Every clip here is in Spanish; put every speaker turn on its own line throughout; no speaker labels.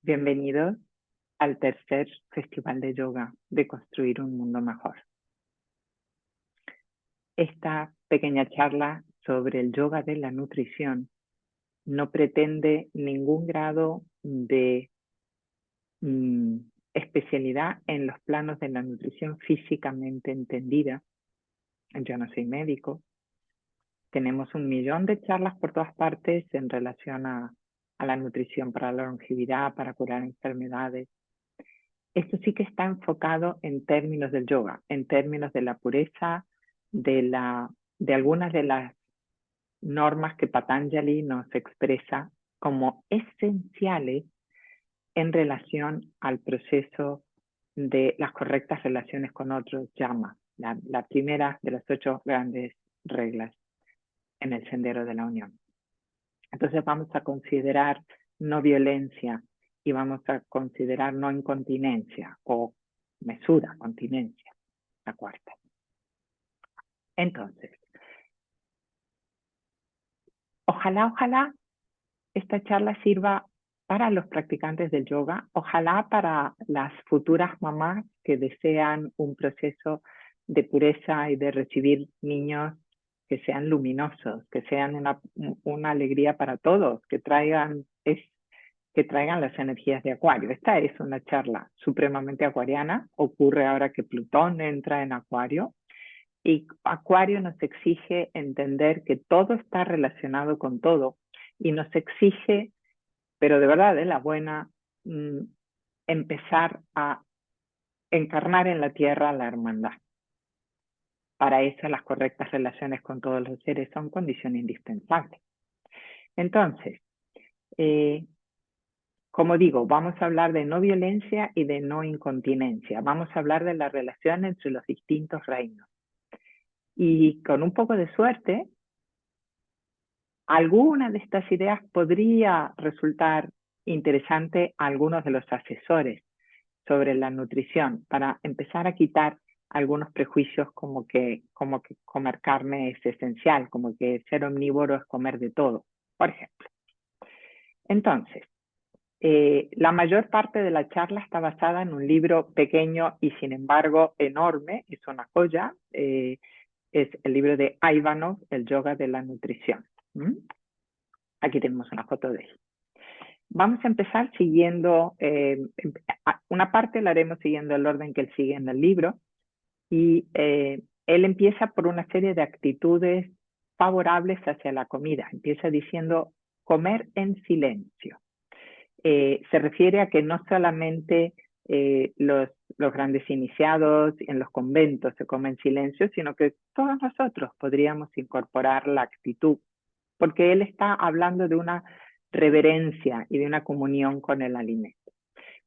Bienvenidos al tercer Festival de Yoga de Construir un Mundo Mejor. Esta pequeña charla sobre el yoga de la nutrición no pretende ningún grado de especialidad en los planos de la nutrición físicamente entendida. Yo no soy médico. Tenemos 1 millón de charlas por todas partes en relación a la nutrición para la longevidad, para curar enfermedades. Esto sí que está enfocado en términos del yoga, en términos de la pureza, de algunas de las normas que Patanjali nos expresa como esenciales en relación al proceso de las correctas relaciones con otros, llama la primera de las 8 grandes reglas en el Sendero de la Unión. Entonces vamos a considerar no violencia y vamos a considerar no incontinencia o mesura, continencia, la cuarta. Entonces, ojalá esta charla sirva para los practicantes del yoga, ojalá para las futuras mamás que desean un proceso de pureza y de recibir niños que sean luminosos, que sean una alegría para todos, que traigan las energías de Acuario. Esta es una charla supremamente acuariana, ocurre ahora que Plutón entra en Acuario, y Acuario nos exige entender que todo está relacionado con todo, y nos exige, pero de verdad, de la buena, empezar a encarnar en la Tierra la hermandad. Para eso las correctas relaciones con todos los seres son condición indispensable. Entonces, como digo, vamos a hablar de no violencia y de no incontinencia. Vamos a hablar de la relación entre los distintos reinos. Y con un poco de suerte, alguna de estas ideas podría resultar interesante a algunos de los asesores sobre la nutrición, para empezar a quitar algunos prejuicios como que comer carne es esencial, como que ser omnívoro es comer de todo, por ejemplo. Entonces, la mayor parte de la charla está basada en un libro pequeño y sin embargo enorme, es una joya, es el libro de Ivanov, El Yoga de la Nutrición. Aquí tenemos una foto de él. Vamos a empezar siguiendo, una parte la haremos siguiendo el orden que él sigue en el libro, y él empieza por una serie de actitudes favorables hacia la comida. Empieza diciendo comer en silencio. Se refiere a que no solamente los grandes iniciados en los conventos se comen en silencio, sino que todos nosotros podríamos incorporar la actitud, porque él está hablando de una reverencia y de una comunión con el alimento.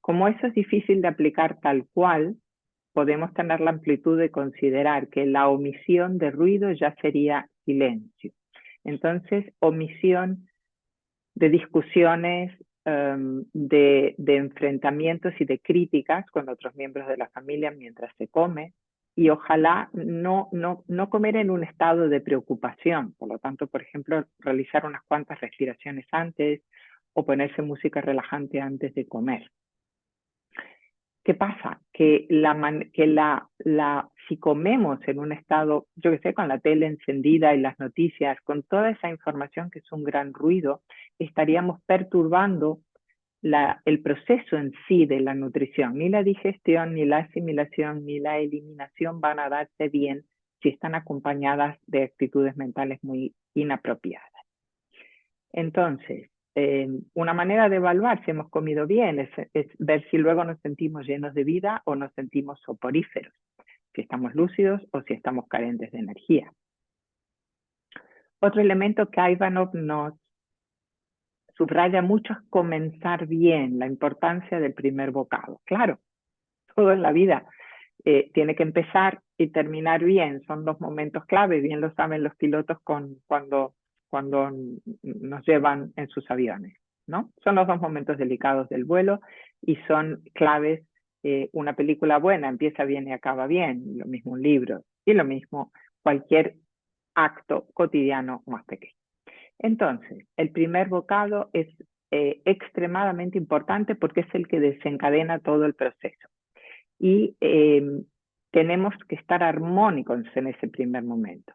Como eso es difícil de aplicar tal cual, podemos tener la amplitud de considerar que la omisión de ruido ya sería silencio. Entonces, omisión de discusiones, de enfrentamientos y de críticas con otros miembros de la familia mientras se come, y ojalá no comer en un estado de preocupación. Por lo tanto, por ejemplo, realizar unas cuantas respiraciones antes o ponerse música relajante antes de comer. ¿Qué pasa? Que si comemos en un estado, yo qué sé, con la tele encendida y las noticias, con toda esa información que es un gran ruido, estaríamos perturbando el proceso en sí de la nutrición. Ni la digestión, ni la asimilación, ni la eliminación van a darse bien si están acompañadas de actitudes mentales muy inapropiadas. Entonces, una manera de evaluar si hemos comido bien es ver si luego nos sentimos llenos de vida o nos sentimos soporíferos, si estamos lúcidos o si estamos carentes de energía. Otro elemento que Ivanov nos subraya mucho es comenzar bien, la importancia del primer bocado. Claro, todo en la vida tiene que empezar y terminar bien, son los momentos clave, bien lo saben los pilotos cuando nos llevan en sus aviones, ¿no? Son los 2 momentos delicados del vuelo y son claves. Una película buena empieza bien y acaba bien, lo mismo un libro, y lo mismo cualquier acto cotidiano más pequeño. Entonces, el primer bocado es extremadamente importante porque es el que desencadena todo el proceso. Y tenemos que estar armónicos en ese primer momento.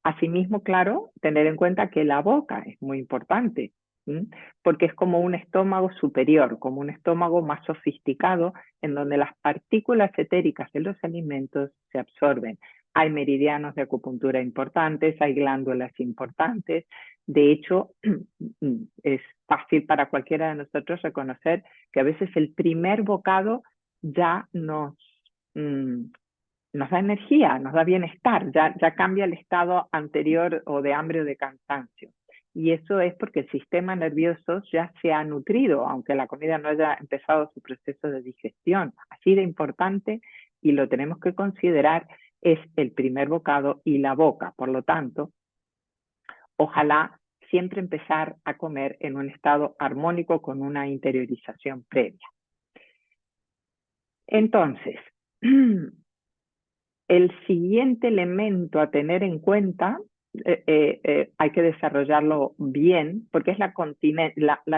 Asimismo, claro, tener en cuenta que la boca es muy importante, ¿sí? Porque es como un estómago superior, como un estómago más sofisticado, en donde las partículas etéricas de los alimentos se absorben. Hay meridianos de acupuntura importantes, hay glándulas importantes. De hecho, es fácil para cualquiera de nosotros reconocer que a veces el primer bocado ya nos da energía, nos da bienestar, ya cambia el estado anterior o de hambre o de cansancio. Y eso es porque el sistema nervioso ya se ha nutrido, aunque la comida no haya empezado su proceso de digestión. Así de importante, y lo tenemos que considerar, es el primer bocado y la boca. Por lo tanto, ojalá siempre empezar a comer en un estado armónico con una interiorización previa. Entonces, el siguiente elemento a tener en cuenta, hay que desarrollarlo bien, porque es la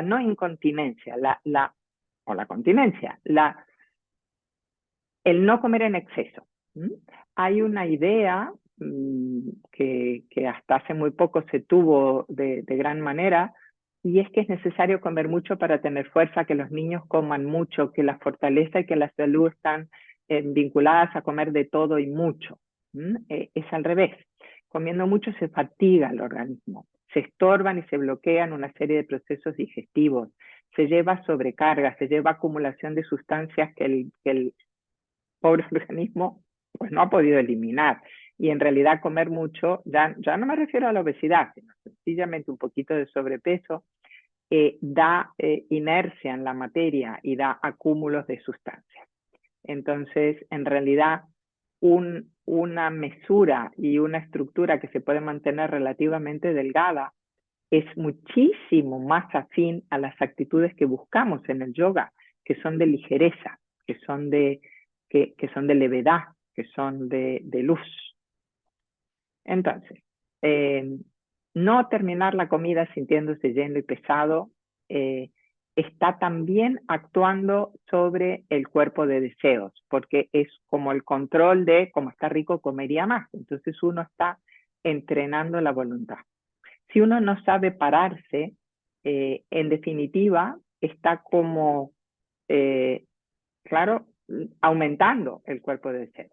no incontinencia, o la continencia, el no comer en exceso. ¿Mm? Hay una idea que hasta hace muy poco se tuvo de gran manera, y es que es necesario comer mucho para tener fuerza, que los niños coman mucho, que la fortaleza y que la salud están vinculadas a comer de todo y mucho. Es al revés. Comiendo mucho se fatiga el organismo, se estorban y se bloquean una serie de procesos digestivos, se lleva sobrecarga, se lleva acumulación de sustancias que el pobre organismo pues no ha podido eliminar. Y en realidad comer mucho, ya no me refiero a la obesidad, sino sencillamente un poquito de sobrepeso, da inercia en la materia y da acúmulos de sustancias. Entonces, en realidad, una mesura y una estructura que se puede mantener relativamente delgada es muchísimo más afín a las actitudes que buscamos en el yoga, que son de ligereza, que son de levedad, que son de luz. Entonces, no terminar la comida sintiéndose lleno y pesado está también actuando sobre el cuerpo de deseos, porque es como el control de como está rico comería más. Entonces uno está entrenando la voluntad. Si uno no sabe pararse, en definitiva, está como, claro, aumentando el cuerpo de deseos.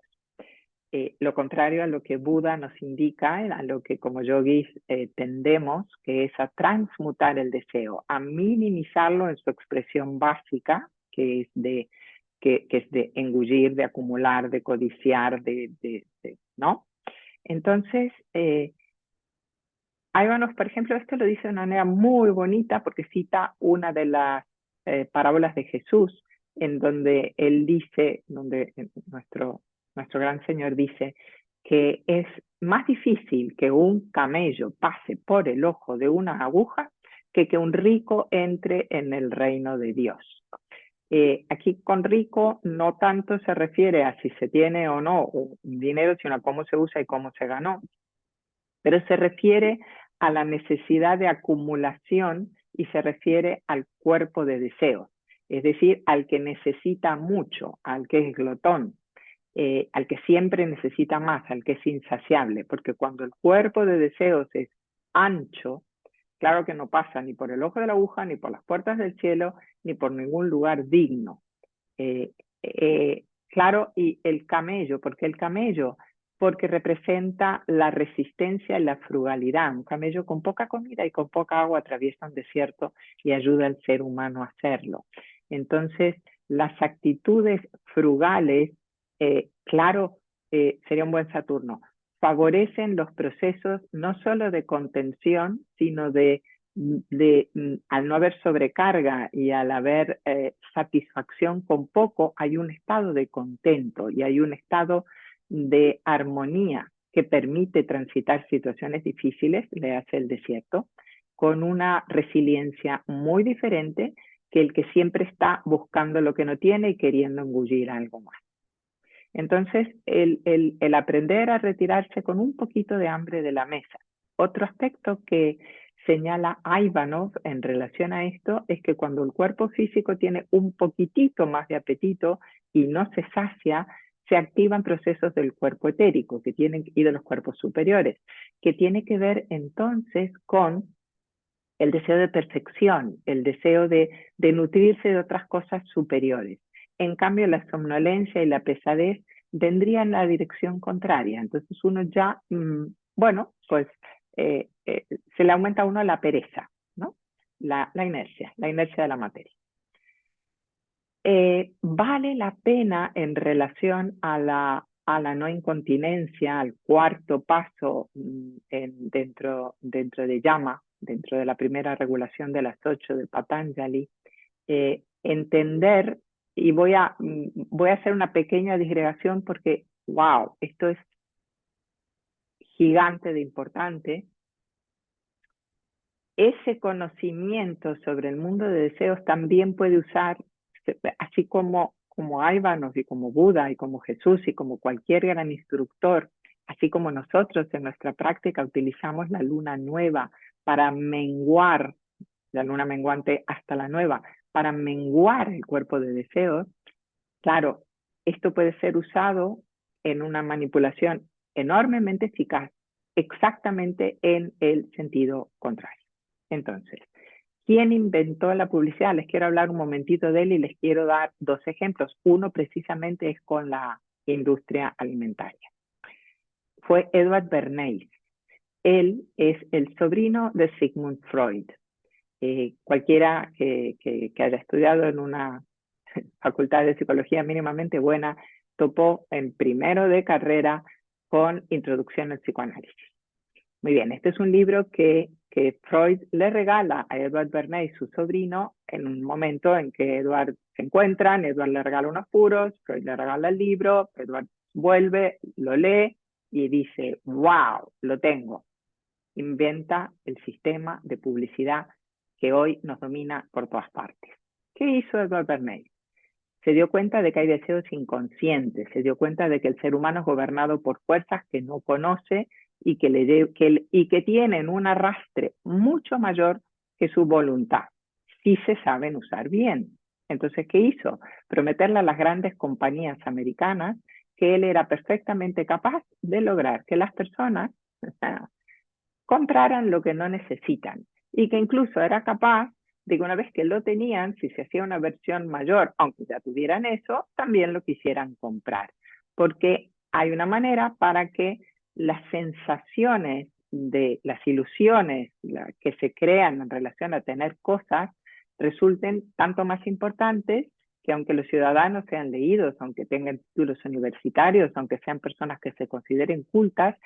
Lo contrario a lo que Buda nos indica, a lo que como yogis tendemos, que es a transmutar el deseo, a minimizarlo en su expresión básica, que es de engullir, de acumular, de codiciar, ¿no? Entonces, Ivanos, por ejemplo, esto lo dice de una manera muy bonita porque cita una de las parábolas de Jesús, en donde él dice, donde nuestro gran Señor dice que es más difícil que un camello pase por el ojo de una aguja que un rico entre en el reino de Dios. Aquí con rico no tanto se refiere a si se tiene o no dinero, sino a cómo se usa y cómo se ganó, pero se refiere a la necesidad de acumulación y se refiere al cuerpo de deseos, es decir, al que necesita mucho, al que es glotón, al que siempre necesita más, al que es insaciable, porque cuando el cuerpo de deseos es ancho, claro que no pasa ni por el ojo de la aguja, ni por las puertas del cielo, ni por ningún lugar digno. Claro, y el camello, ¿por qué el camello? Porque representa la resistencia y la frugalidad. Un camello con poca comida y con poca agua atraviesa un desierto y ayuda al ser humano a hacerlo. Entonces, las actitudes frugales, claro, sería un buen Saturno, favorecen los procesos no solo de contención, sino al no haber sobrecarga y al haber satisfacción con poco, hay un estado de contento y hay un estado de armonía que permite transitar situaciones difíciles, le hace el desierto, con una resiliencia muy diferente que el que siempre está buscando lo que no tiene y queriendo engullir algo más. Entonces, el aprender a retirarse con un poquito de hambre de la mesa. Otro aspecto que señala Ivanov en relación a esto es que cuando el cuerpo físico tiene un poquitito más de apetito y no se sacia, se activan procesos del cuerpo etérico y de los cuerpos superiores, que tiene que ver entonces con el deseo de perfección, el deseo de nutrirse de otras cosas superiores. En cambio, la somnolencia y la pesadez vendrían en la dirección contraria. Entonces uno ya, bueno, pues se le aumenta a uno la pereza, ¿no? La inercia de la materia. Vale la pena en relación a la no incontinencia, al cuarto paso dentro de Yama, dentro de la primera regulación de las 8 de Patanjali, entender, y voy a hacer una pequeña disgregación porque, wow, esto es gigante de importante. Ese conocimiento sobre el mundo de deseos también puede usar, así como Ivanov y como Buda y como Jesús y como cualquier gran instructor, así como nosotros en nuestra práctica utilizamos la luna nueva para menguar, la luna menguante hasta la nueva, para menguar el cuerpo de deseos. Claro, esto puede ser usado en una manipulación enormemente eficaz, exactamente en el sentido contrario. Entonces, ¿quién inventó la publicidad? Les quiero hablar un momentito de él y les quiero dar 2 ejemplos. Uno precisamente es con la industria alimentaria. Fue Edward Bernays. Él es el sobrino de Sigmund Freud. Cualquiera que haya estudiado en una facultad de psicología mínimamente buena topó en primero de carrera con Introducción al psicoanálisis. Muy bien, este es un libro que Freud le regala a Edward Bernays, su sobrino, en un momento en que Edward se encuentran, Edward le regala unos puros, Freud le regala el libro, Edward vuelve, lo lee y dice, wow, lo tengo. Inventa el sistema de publicidad que hoy nos domina por todas partes. ¿Qué hizo Edward Bernays? Se dio cuenta de que hay deseos inconscientes, se dio cuenta de que el ser humano es gobernado por fuerzas que no conoce y que tienen un arrastre mucho mayor que su voluntad, si se saben usar bien. Entonces, ¿qué hizo? Prometerle a las grandes compañías americanas que él era perfectamente capaz de lograr que las personas compraran lo que no necesitan y que incluso era capaz de que una vez que lo tenían, si se hacía una versión mayor, aunque ya tuvieran eso, también lo quisieran comprar. Porque hay una manera para que las sensaciones de las ilusiones que se crean en relación a tener cosas resulten tanto más importantes que aunque los ciudadanos sean leídos, aunque tengan títulos universitarios, aunque sean personas que se consideren cultas,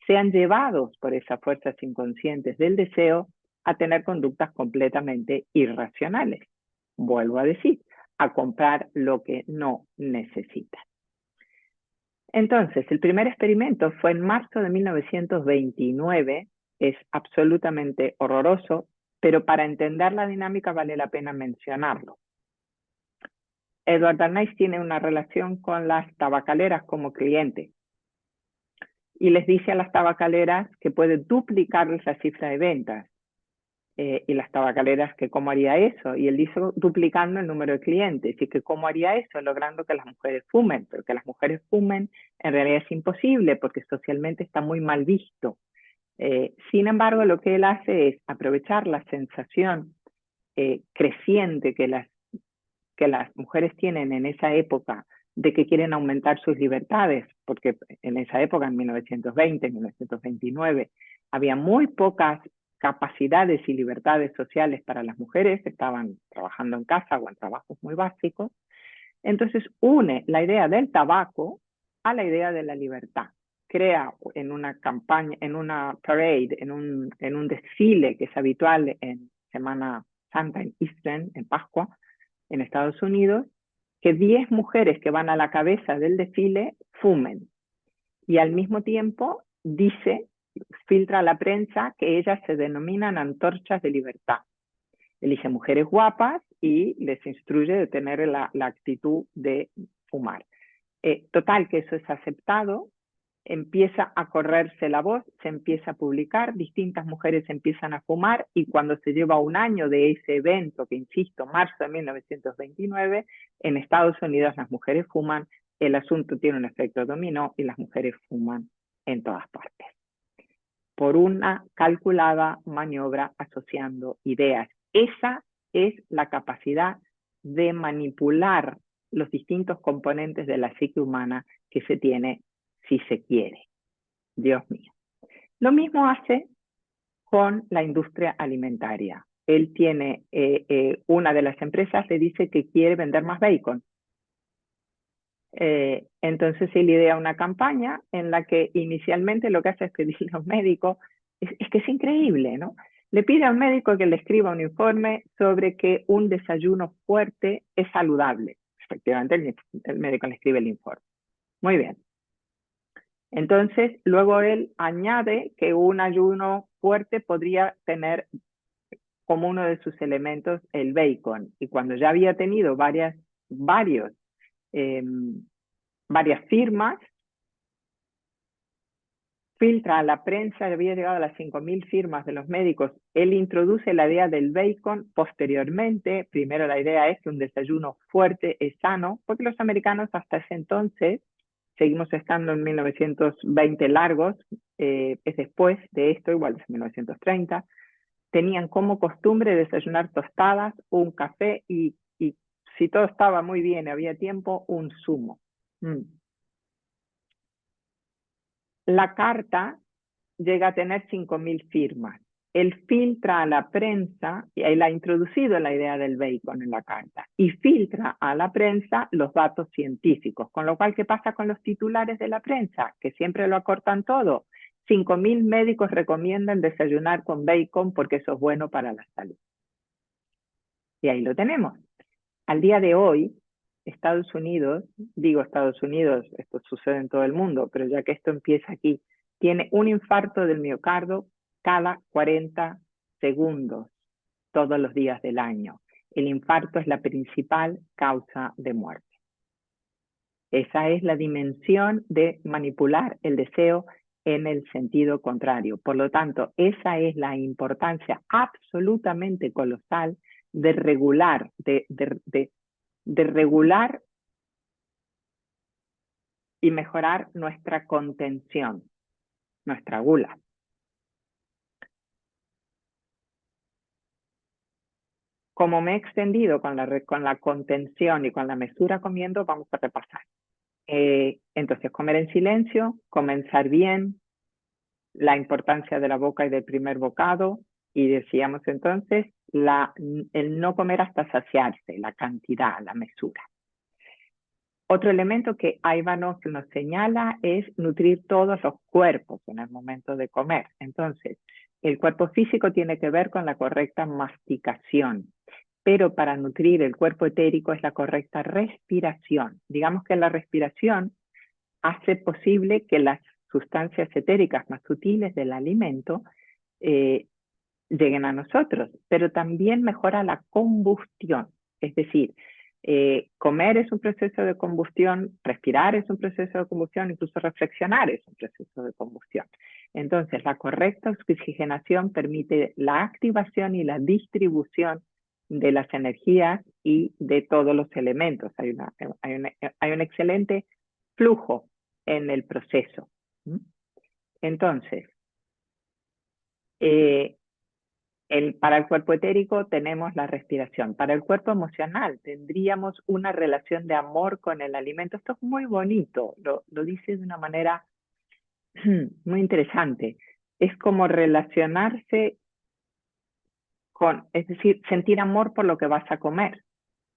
sean llevados por esas fuerzas inconscientes del deseo a tener conductas completamente irracionales. Vuelvo a decir, a comprar lo que no necesitan. Entonces, el primer experimento fue en marzo de 1929, es absolutamente horroroso, pero para entender la dinámica vale la pena mencionarlo. Edward Bernays tiene una relación con las tabacaleras como cliente y les dice a las tabacaleras que puede duplicarles la cifra de ventas. Y las tabacaleras que cómo haría eso, y él hizo duplicando el número de clientes, y que cómo haría eso, logrando que las mujeres fumen, pero que las mujeres fumen en realidad es imposible porque socialmente está muy mal visto. Sin embargo, lo que él hace es aprovechar la sensación creciente que las mujeres tienen en esa época de que quieren aumentar sus libertades, porque en esa época, en 1920, 1929, había muy pocas capacidades y libertades sociales para las mujeres, estaban trabajando en casa o en trabajos muy básicos. Entonces une la idea del tabaco a la idea de la libertad. Crea en una campaña, en una parade, en un desfile que es habitual en Semana Santa, en Easter, en Pascua, en Estados Unidos, que 10 mujeres que van a la cabeza del desfile fumen. Y al mismo tiempo dice, filtra a la prensa que ellas se denominan antorchas de libertad. Elige mujeres guapas y les instruye de tener la actitud de fumar. Total, que eso es aceptado empieza a correrse la voz, se empieza a publicar, distintas mujeres empiezan a fumar y cuando se lleva un año de ese evento, que insisto, marzo de 1929, en Estados Unidos las mujeres fuman, el asunto tiene un efecto dominó y las mujeres fuman en todas partes. Por una calculada maniobra asociando ideas. Esa es la capacidad de manipular los distintos componentes de la psique humana que se tiene si se quiere. Dios mío. Lo mismo hace con la industria alimentaria. Él tiene, una de las empresas le dice que quiere vender más bacon. Entonces él idea una campaña en la que inicialmente lo que hace es pedirle a un médico, es que es increíble, ¿no? Le pide a un médico que le escriba un informe sobre que un desayuno fuerte es saludable. Efectivamente, el médico le escribe el informe. Muy bien. Entonces, luego él añade que un ayuno fuerte podría tener como uno de sus elementos el bacon. Y cuando ya había tenido varias firmas, filtra a la prensa, había llegado a las 5.000 firmas de los médicos. Él introduce la idea del bacon posteriormente. Primero la idea es que un desayuno fuerte es sano, porque los americanos hasta ese entonces, seguimos estando en 1920 largos, es después de esto, igual es 1930, tenían como costumbre desayunar tostadas, un café y si todo estaba muy bien, había tiempo, un zumo. La carta llega a tener 5.000 firmas. Él filtra a la prensa, y él ha introducido la idea del bacon en la carta, y filtra a la prensa los datos científicos, con lo cual, ¿qué pasa con los titulares de la prensa? Que siempre lo acortan todo. 5.000 médicos recomiendan desayunar con bacon porque eso es bueno para la salud. Y ahí lo tenemos. Al día de hoy, Estados Unidos, esto sucede en todo el mundo, pero ya que esto empieza aquí, tiene un infarto del miocardio cada 40 segundos, todos los días del año. El infarto es la principal causa de muerte. Esa es la dimensión de manipular el deseo en el sentido contrario. Por lo tanto, esa es la importancia absolutamente colosal de regular, de regular y mejorar nuestra contención, nuestra gula. Como me he extendido con la contención y con la mesura comiendo, vamos a repasar. Entonces, comer en silencio, comenzar bien, la importancia de la boca y del primer bocado, y decíamos entonces el no comer hasta saciarse, la cantidad, la mesura. Otro elemento que Ivanov nos señala es nutrir todos los cuerpos en el momento de comer. Entonces, el cuerpo físico tiene que ver con la correcta masticación, pero para nutrir el cuerpo etérico es la correcta respiración. Digamos que la respiración hace posible que las sustancias etéricas más sutiles del alimento lleguen a nosotros, pero también mejora la combustión, es decir, comer es un proceso de combustión, respirar es un proceso de combustión, incluso reflexionar es un proceso de combustión. Entonces, la correcta oxigenación permite la activación y la distribución de las energías y de todos los elementos. Hay un excelente flujo en el proceso. Entonces, para el cuerpo etérico tenemos la respiración. Para el cuerpo emocional tendríamos una relación de amor con el alimento. Esto es muy bonito, lo dice de una manera muy interesante. Es como relacionarse es decir, sentir amor por lo que vas a comer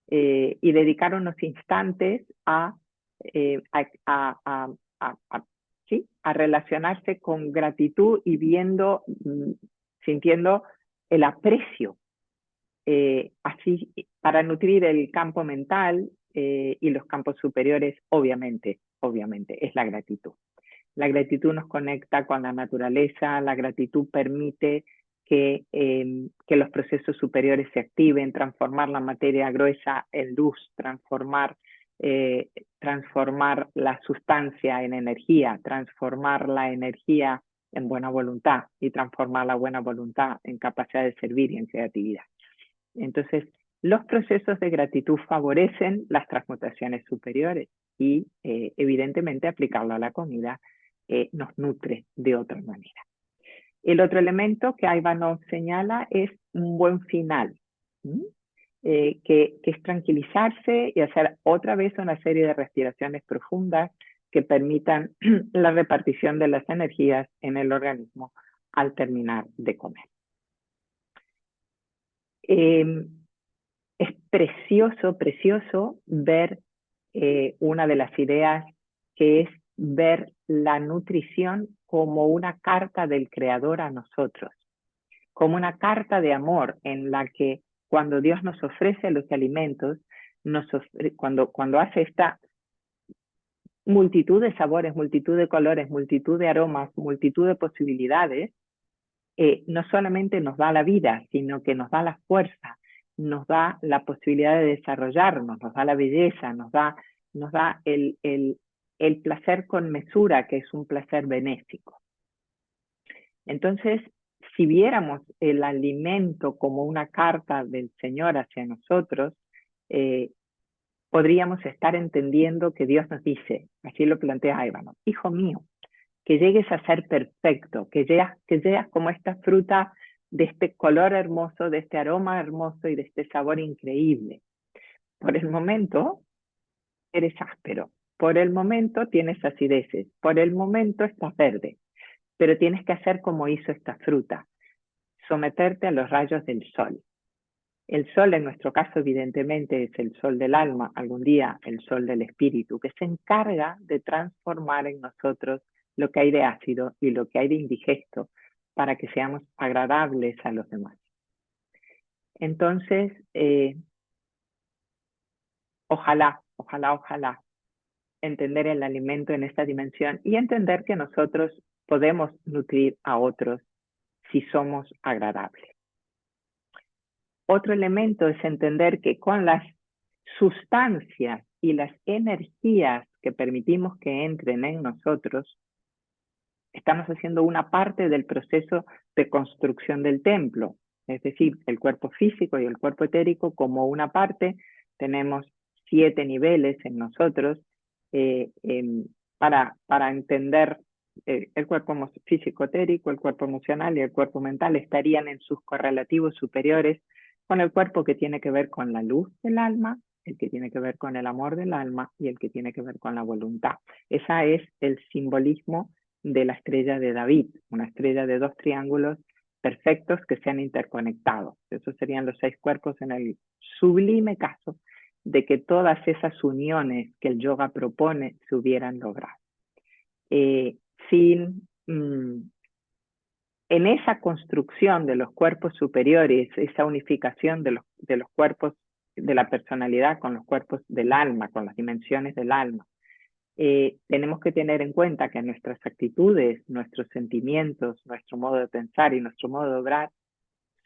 y dedicar unos instantes a relacionarse con gratitud y sintiendo el aprecio, así para nutrir el campo mental y los campos superiores, obviamente, es la gratitud. La gratitud nos conecta con la naturaleza, la gratitud permite que los procesos superiores se activen, transformar la materia gruesa en luz, transformar transformar la sustancia en energía, transformar la energía en buena voluntad y transformar la buena voluntad en capacidad de servir y en creatividad. Entonces, los procesos de gratitud favorecen las transmutaciones superiores y evidentemente aplicarlo a la comida nos nutre de otra manera. El otro elemento que Ivanov señala es un buen final, que es tranquilizarse y hacer otra vez una serie de respiraciones profundas que permitan la repartición de las energías en el organismo al terminar de comer. Es precioso, precioso ver una de las ideas que es ver la nutrición como una carta del Creador a nosotros, como una carta de amor en la que cuando Dios nos ofrece los alimentos, cuando hace esta multitud de sabores, multitud de colores, multitud de aromas, multitud de posibilidades, no solamente nos da la vida, sino que nos da la fuerza, nos da la posibilidad de desarrollarnos, nos da la belleza, nos da el placer con mesura, que es un placer benéfico. Entonces, si viéramos el alimento como una carta del Señor hacia nosotros, podríamos estar entendiendo que Dios nos dice, así lo plantea Ivanov, hijo mío, que llegues a ser perfecto, que llegas como esta fruta de este color hermoso, de este aroma hermoso y de este sabor increíble. Por el momento eres áspero, por el momento tienes acideces, por el momento estás verde, pero tienes que hacer como hizo esta fruta, someterte a los rayos del sol. El sol en nuestro caso evidentemente es el sol del alma, algún día el sol del espíritu, que se encarga de transformar en nosotros lo que hay de ácido y lo que hay de indigesto para que seamos agradables a los demás. Entonces, ojalá entender el alimento en esta dimensión y entender que nosotros podemos nutrir a otros si somos agradables. Otro elemento es entender que con las sustancias y las energías que permitimos que entren en nosotros, estamos haciendo una parte del proceso de construcción del templo. Es decir, el cuerpo físico y el cuerpo etérico como una parte, tenemos 7 niveles en nosotros para entender el cuerpo físico etérico, el cuerpo emocional y el cuerpo mental estarían en sus correlativos superiores con el cuerpo que tiene que ver con la luz del alma, el que tiene que ver con el amor del alma y el que tiene que ver con la voluntad. Ese es el simbolismo de la estrella de David, una estrella de 2 triángulos perfectos que se han interconectado. Esos serían los 6 cuerpos en el sublime caso de que todas esas uniones que el yoga propone se hubieran logrado. En esa construcción de los cuerpos superiores, esa unificación de los cuerpos de la personalidad con los cuerpos del alma, con las dimensiones del alma, tenemos que tener en cuenta que nuestras actitudes, nuestros sentimientos, nuestro modo de pensar y nuestro modo de obrar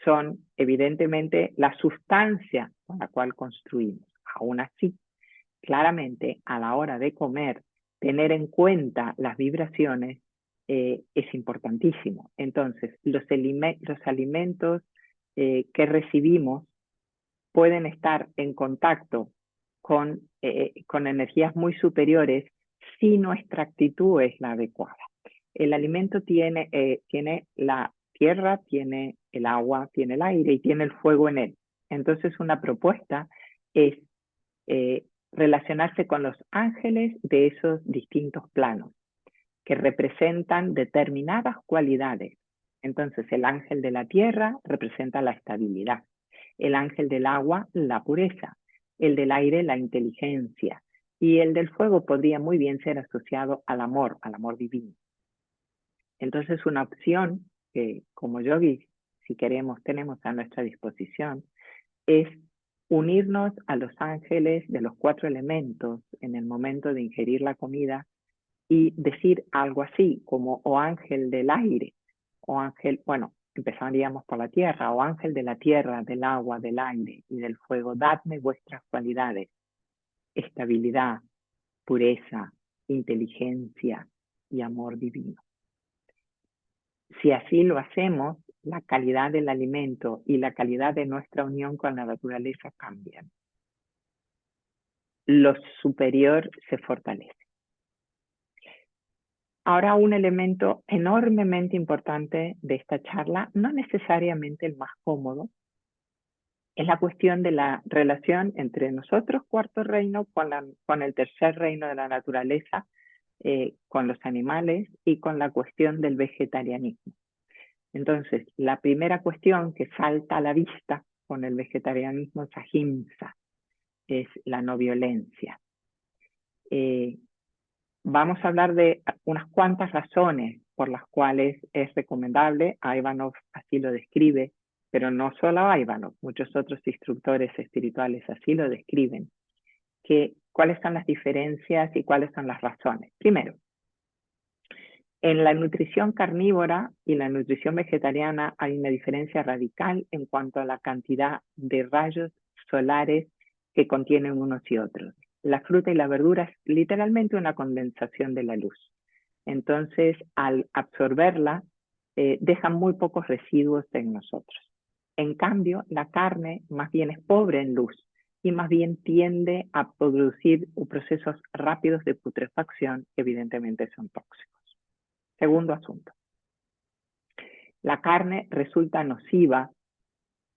son evidentemente la sustancia con la cual construimos. Aún así, claramente a la hora de comer, tener en cuenta las vibraciones es importantísimo. Entonces, los alimentos que recibimos pueden estar en contacto con energías muy superiores si nuestra actitud es la adecuada. El alimento tiene la tierra, tiene el agua, tiene el aire y tiene el fuego en él. Entonces, una propuesta es relacionarse con los ángeles de esos distintos planos que representan determinadas cualidades. Entonces, el ángel de la tierra representa la estabilidad, el ángel del agua, la pureza, el del aire, la inteligencia, y el del fuego podría muy bien ser asociado al amor divino. Entonces, una opción que como yogis, si queremos, tenemos a nuestra disposición, es unirnos a los ángeles de los 4 elementos en el momento de ingerir la comida y decir algo así como o ángel del aire, o ángel, bueno, empezaríamos por la tierra, o ángel de la tierra, del agua, del aire y del fuego, dadme vuestras cualidades. estabilidad, pureza, inteligencia y amor divino. Si así lo hacemos, la calidad del alimento y la calidad de nuestra unión con la naturaleza cambian. Lo superior se fortalece. Ahora, un elemento enormemente importante de esta charla, no necesariamente el más cómodo, es la cuestión de la relación entre nosotros, cuarto reino, con el tercer reino de la naturaleza, con los animales y con la cuestión del vegetarianismo. Entonces, la primera cuestión que salta a la vista con el vegetarianismo es ahimsa, es la no violencia. Vamos a hablar de unas cuantas razones por las cuales es recomendable, Ivanov así lo describe, pero no solo Ivanov, muchos otros instructores espirituales así lo describen, cuáles son las diferencias y cuáles son las razones. Primero, en la nutrición carnívora y la nutrición vegetariana hay una diferencia radical en cuanto a la cantidad de rayos solares que contienen unos y otros. La fruta y la verdura es literalmente una condensación de la luz. Entonces, al absorberla, dejan muy pocos residuos en nosotros. En cambio, la carne más bien es pobre en luz y más bien tiende a producir procesos rápidos de putrefacción que evidentemente son tóxicos. Segundo asunto. La carne resulta nociva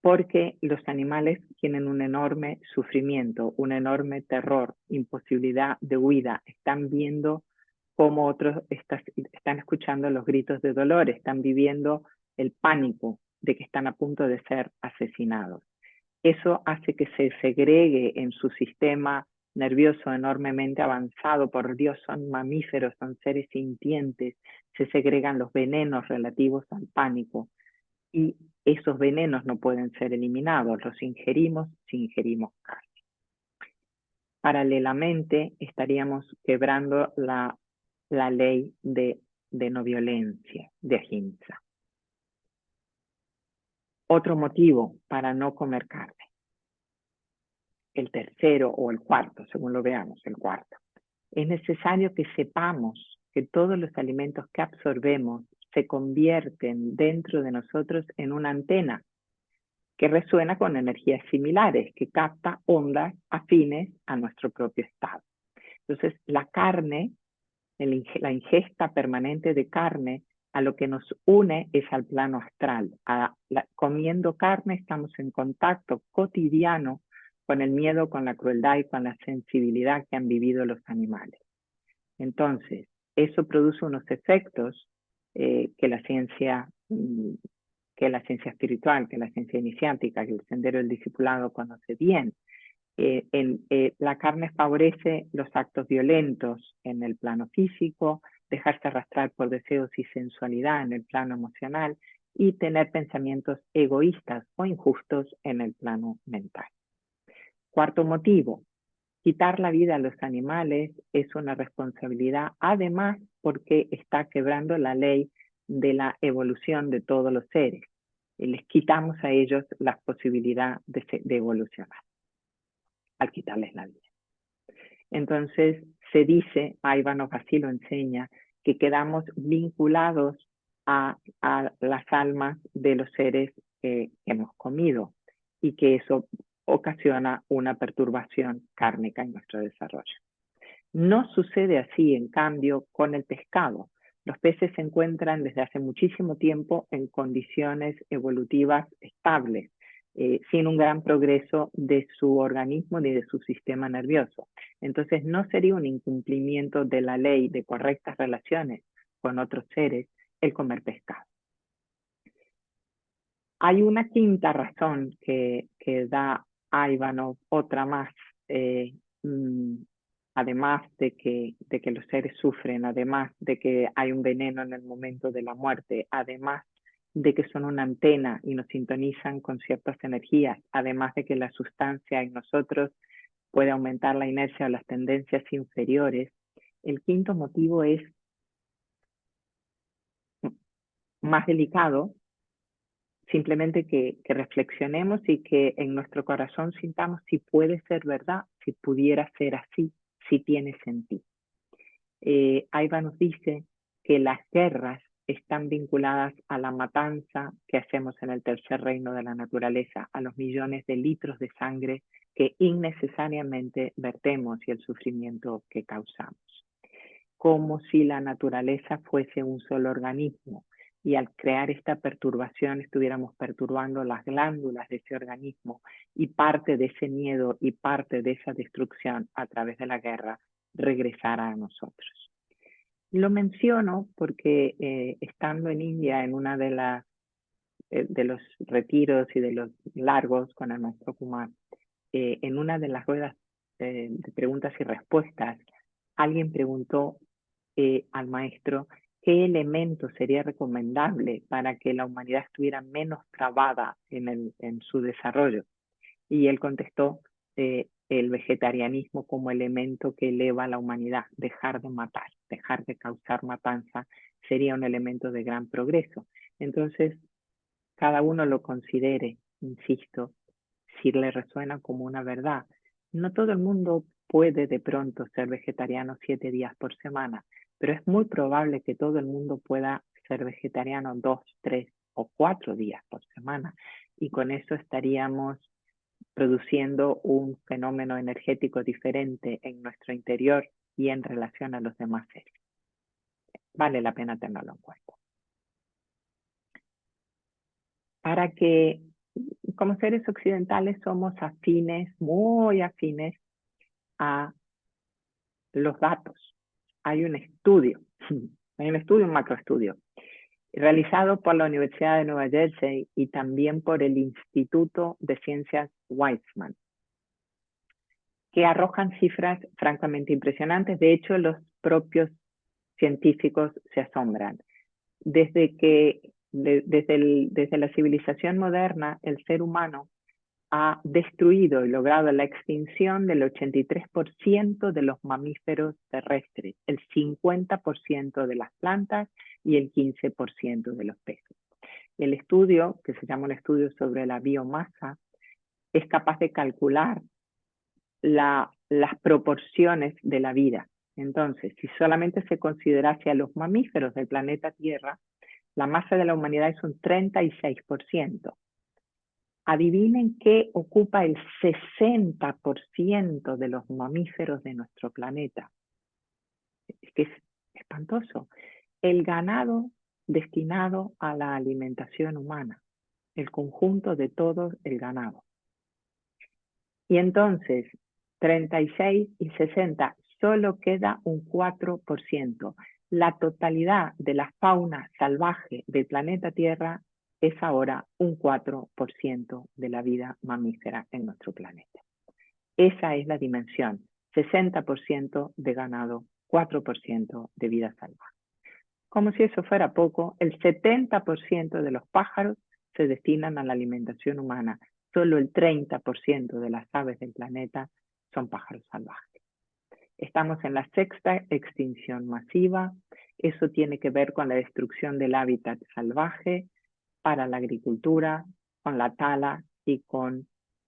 porque los animales tienen un enorme sufrimiento, un enorme terror, imposibilidad de huida. Están viendo cómo otros están escuchando los gritos de dolor, están viviendo el pánico de que están a punto de ser asesinados. Eso hace que se segregue en su sistema nervioso enormemente avanzado. Por Dios, son mamíferos, son seres sintientes, se segregan los venenos relativos al pánico y esos venenos no pueden ser eliminados, los ingerimos si ingerimos carne. Paralelamente, estaríamos quebrando la ley de no violencia, de ahimsa. Otro motivo para no comer carne. El tercero o el cuarto, según lo veamos, el cuarto. Es necesario que sepamos que todos los alimentos que absorbemos se convierten dentro de nosotros en una antena que resuena con energías similares, que capta ondas afines a nuestro propio estado. Entonces, la carne, la ingesta permanente de carne, a lo que nos une es al plano astral. Comiendo carne estamos en contacto cotidiano con el miedo, con la crueldad y con la sensibilidad que han vivido los animales. Entonces, eso produce unos efectos que la ciencia espiritual, que la ciencia iniciática, que el sendero del discipulado conoce bien. La carne favorece los actos violentos en el plano físico, dejarse arrastrar por deseos y sensualidad en el plano emocional y tener pensamientos egoístas o injustos en el plano mental. Cuarto motivo, quitar la vida a los animales es una responsabilidad, además porque está quebrando la ley de la evolución de todos los seres. Les quitamos a ellos la posibilidad de evolucionar al quitarles la vida. Entonces se dice, Ivanov así lo enseña, que quedamos vinculados a las almas de los seres que hemos comido y que eso ocasiona una perturbación kármica en nuestro desarrollo. No sucede así, en cambio, con el pescado. Los peces se encuentran desde hace muchísimo tiempo en condiciones evolutivas estables, sin un gran progreso de su organismo ni de su sistema nervioso. Entonces, no sería un incumplimiento de la ley de correctas relaciones con otros seres el comer pescado. Hay una quinta razón que da Ivanov, otra más, además de que los seres sufren, además de que hay un veneno en el momento de la muerte, además de que son una antena y nos sintonizan con ciertas energías, además de que la sustancia en nosotros puede aumentar la inercia o las tendencias inferiores. El quinto motivo es más delicado, simplemente que reflexionemos y que en nuestro corazón sintamos si puede ser verdad, si pudiera ser así, si tiene sentido. Aiva nos dice que las guerras están vinculadas a la matanza que hacemos en el tercer reino de la naturaleza, a los millones de litros de sangre que innecesariamente vertemos y el sufrimiento que causamos. Como si la naturaleza fuese un solo organismo y al crear esta perturbación estuviéramos perturbando las glándulas de ese organismo y parte de ese miedo y parte de esa destrucción a través de la guerra regresara a nosotros. Lo menciono porque estando en India en una de los retiros y de los largos con el maestro Kumar, en una de las ruedas de preguntas y respuestas, alguien preguntó al maestro qué elemento sería recomendable para que la humanidad estuviera menos trabada en su desarrollo. Y él contestó el vegetarianismo como elemento que eleva a la humanidad, dejar de matar, dejar de causar matanza, sería un elemento de gran progreso. Entonces, cada uno lo considere, insisto, si le resuena como una verdad. No todo el mundo puede de pronto ser vegetariano 7 días por semana, pero es muy probable que todo el mundo pueda ser vegetariano 2, 3 o 4 días por semana. Y con eso estaríamos produciendo un fenómeno energético diferente en nuestro interior y en relación a los demás seres. Vale la pena tenerlo en cuenta. Para que como seres occidentales somos afines, muy afines a los datos. Hay un estudio, un macroestudio, realizado por la Universidad de Nueva Jersey y también por el Instituto de Ciencias Weizmann, que arrojan cifras francamente impresionantes. De hecho, los propios científicos se asombran. Desde la civilización moderna, el ser humano ha destruido y logrado la extinción del 83% de los mamíferos terrestres, el 50% de las plantas y el 15% de los peces. El estudio, que se llama un estudio sobre la biomasa, es capaz de calcular las proporciones de la vida. Entonces, si solamente se considerase a los mamíferos del planeta Tierra, la masa de la humanidad es un 36%. Adivinen qué ocupa el 60% de los mamíferos de nuestro planeta. Es que es espantoso. El ganado destinado a la alimentación humana, el conjunto de todo el ganado. Y entonces, 36 y 60, solo queda un 4%. La totalidad de la fauna salvaje del planeta Tierra es ahora un 4% de la vida mamífera en nuestro planeta. Esa es la dimensión, 60% de ganado, 4% de vida salvaje. Como si eso fuera poco, el 70% de los pájaros se destinan a la alimentación humana. Solo el 30% de las aves del planeta son pájaros salvajes. Estamos en la 6ª extinción masiva. Eso tiene que ver con la destrucción del hábitat salvaje para la agricultura, con la tala y con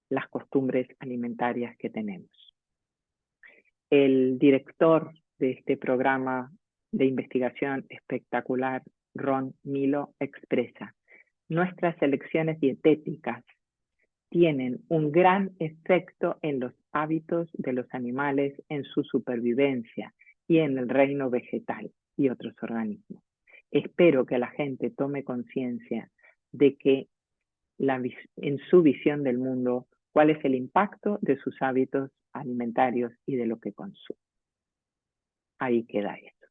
las costumbres alimentarias que tenemos. El director de este programa de investigación espectacular, Ron Milo, expresa: nuestras elecciones dietéticas tienen un gran efecto en los hábitos de los animales, en su supervivencia y en el reino vegetal y otros organismos. Espero que la gente tome conciencia de que en su visión del mundo, cuál es el impacto de sus hábitos alimentarios y de lo que consume. Ahí queda eso.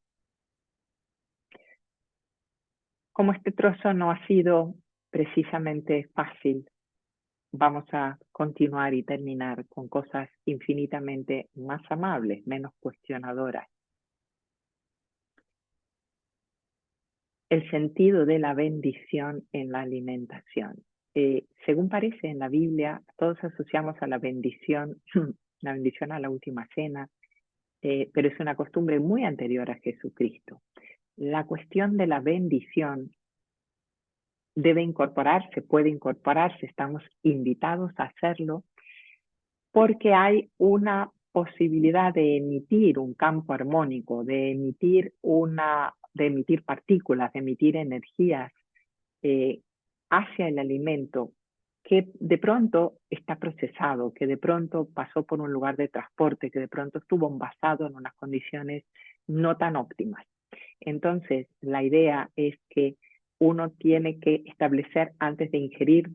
Como este trozo no ha sido precisamente fácil, vamos a continuar y terminar con cosas infinitamente más amables, menos cuestionadoras. El sentido de la bendición en la alimentación. Según parece en la Biblia, todos asociamos a la bendición a la última cena, pero es una costumbre muy anterior a Jesucristo. La cuestión de la bendición debe incorporarse, puede incorporarse, estamos invitados a hacerlo, porque hay una posibilidad de emitir un campo armónico, de emitir partículas, de emitir energías hacia el alimento que de pronto está procesado, que de pronto pasó por un lugar de transporte, que de pronto estuvo envasado en unas condiciones no tan óptimas. Entonces, la idea es que uno tiene que establecer antes de ingerir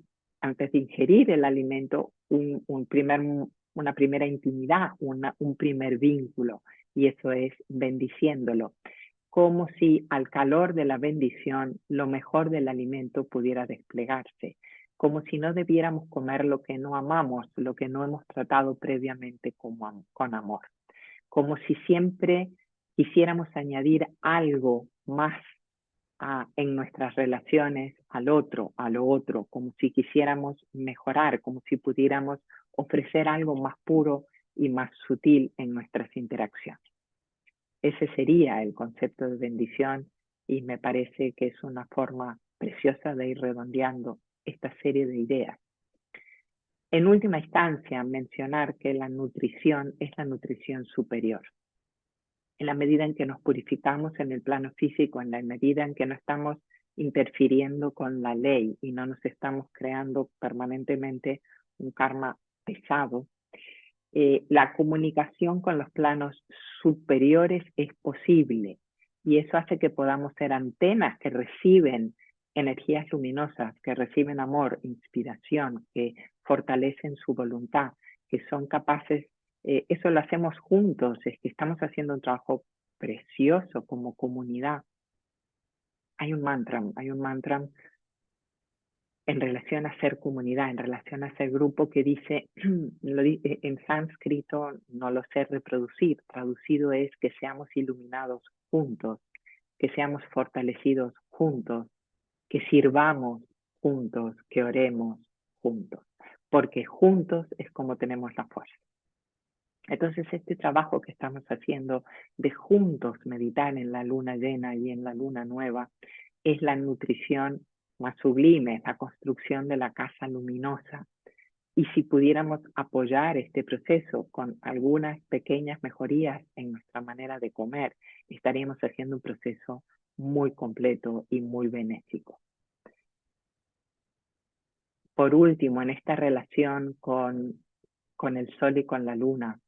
el alimento una primera intimidad, un primer vínculo, y eso es bendiciéndolo, como si al calor de la bendición lo mejor del alimento pudiera desplegarse, como si no debiéramos comer lo que no amamos, lo que no hemos tratado previamente con amor, como si siempre quisiéramos añadir algo más en nuestras relaciones a lo otro, como si quisiéramos mejorar, como si pudiéramos ofrecer algo más puro y más sutil en nuestras interacciones. Ese sería el concepto de bendición y me parece que es una forma preciosa de ir redondeando esta serie de ideas. En última instancia, mencionar que la nutrición es la nutrición superior. En la medida en que nos purificamos en el plano físico, en la medida en que no estamos interfiriendo con la ley y no nos estamos creando permanentemente un karma pesado, la comunicación con los planos superiores es posible y eso hace que podamos ser antenas que reciben energías luminosas, que reciben amor, inspiración, que fortalecen su voluntad, que son capaces, eso lo hacemos juntos, es que estamos haciendo un trabajo precioso como comunidad. Hay un mantra en relación a ser comunidad, en relación a ser grupo, que dice, en sánscrito no lo sé reproducir, traducido es que seamos iluminados juntos, que seamos fortalecidos juntos, que sirvamos juntos, que oremos juntos, porque juntos es como tenemos la fuerza. Entonces este trabajo que estamos haciendo de juntos meditar en la luna llena y en la luna nueva es la nutrición más sublime, es la construcción de la casa luminosa. Y si pudiéramos apoyar este proceso con algunas pequeñas mejorías en nuestra manera de comer, estaríamos haciendo un proceso muy completo y muy benéfico. Por último, en esta relación con el sol y con la luna,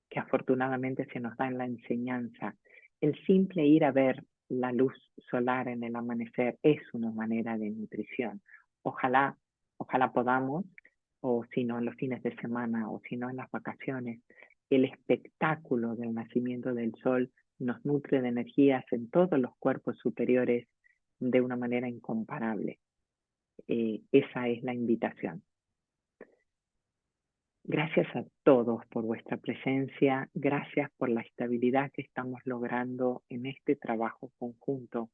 que afortunadamente se nos da en la enseñanza, el simple ir a ver la luz solar en el amanecer es una manera de nutrición. Ojalá podamos, o si no en los fines de semana, o si no en las vacaciones, el espectáculo del nacimiento del sol nos nutre de energías en todos los cuerpos superiores de una manera incomparable. Esa es la invitación. Gracias a todos por vuestra presencia, gracias por la estabilidad que estamos logrando en este trabajo conjunto,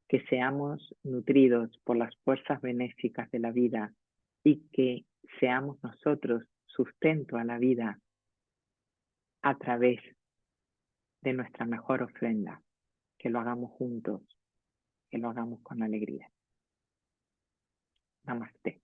que seamos nutridos por las fuerzas benéficas de la vida y que seamos nosotros sustento a la vida a través de nuestra mejor ofrenda, que lo hagamos juntos, que lo hagamos con alegría. Namaste.